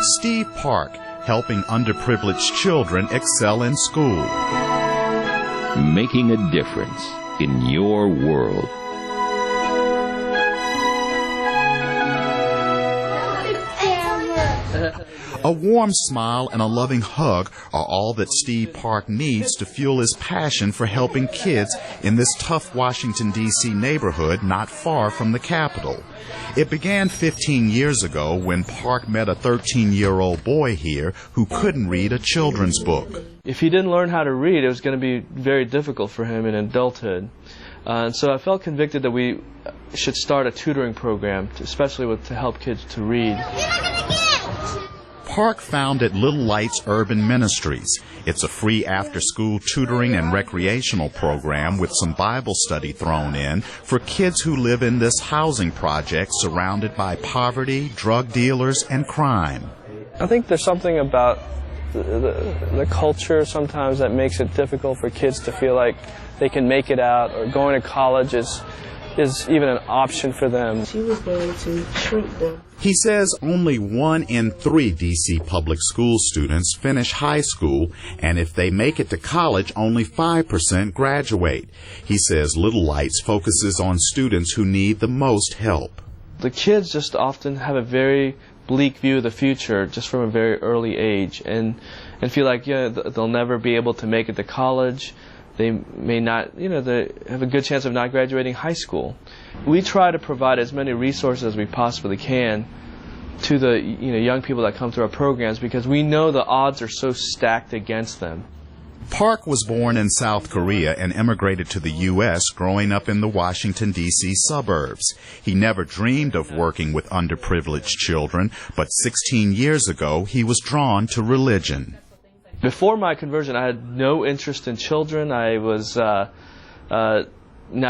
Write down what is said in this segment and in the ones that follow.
Steve Park, helping underprivileged children excel in school. Making a difference in your world. A warm smile and a loving hug are all that Steve Park needs to fuel his passion for helping kids in this tough Washington, D.C. neighborhood not far from the Capitol. It began 15 years ago when Park met a 13-year-old boy here who couldn't read a children's book. If he didn't learn how to read, it was going to be very difficult for him in adulthood. And so I felt convicted that we should start a tutoring program, especially to help kids to read. Park founded Little Lights Urban Ministries. It's a free after-school tutoring and recreational program with some Bible study thrown in for kids who live in this housing project surrounded by poverty, drug dealers, and crime. I think there's something about the culture sometimes that makes it difficult for kids to feel like they can make it out, or going to college is even an option for them. She was going to shrink them. He says only 1 in 3 D.C. public school students finish high school, and if they make it to college, only 5% graduate. He says Little Lights focuses on students who need the most help. The kids just often have a very bleak view of the future just from a very early age, and feel like they'll never be able to make it to college. They may not, they have a good chance of not graduating high school. We try to provide as many resources as we possibly can to the young people that come through our programs, because we know the odds are so stacked against them. Park was born in South Korea and immigrated to the U.S. growing up in the Washington, D.C. suburbs. He never dreamed of working with underprivileged children, but 16 years ago he was drawn to religion. Before my conversion, I had no interest in children. I was not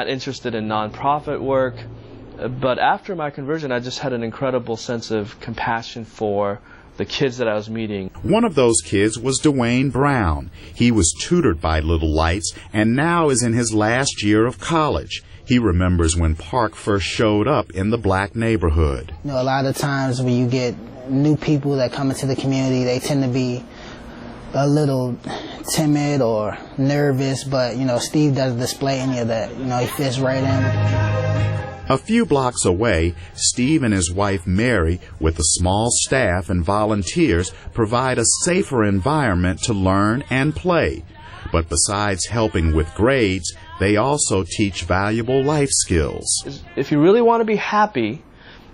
interested in nonprofit work. But after my conversion, I just had an incredible sense of compassion for the kids that I was meeting. One of those kids was Dwayne Brown. He was tutored by Little Lights and now is in his last year of college. He remembers when Park first showed up in the black neighborhood. A lot of times when you get new people that come into the community, they tend to be a little timid or nervous, but Steve doesn't display any of that. He fits right in. A few blocks away, Steve and his wife Mary, with a small staff and volunteers, provide a safer environment to learn and play. But besides helping with grades, they also teach valuable life skills. If you really want to be happy,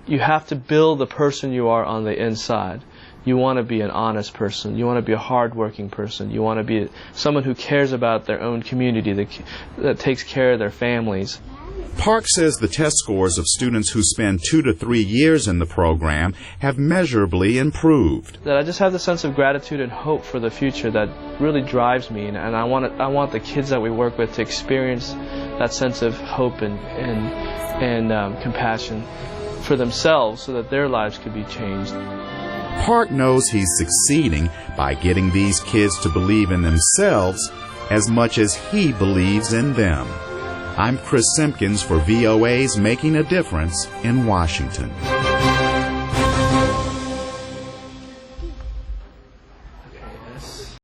you have to build the person you are on the inside. You want to be an honest person. You want to be a hard-working person. You want to be someone who cares about their own community, that takes care of their families. Park says the test scores of students who spend 2 to 3 years in the program have measurably improved. That I just have the sense of gratitude and hope for the future that really drives me, and I want the kids that we work with to experience that sense of hope and compassion for themselves, so that their lives could be changed. Park knows he's succeeding by getting these kids to believe in themselves as much as he believes in them. I'm Chris Simpkins for VOA's Making a Difference in Washington.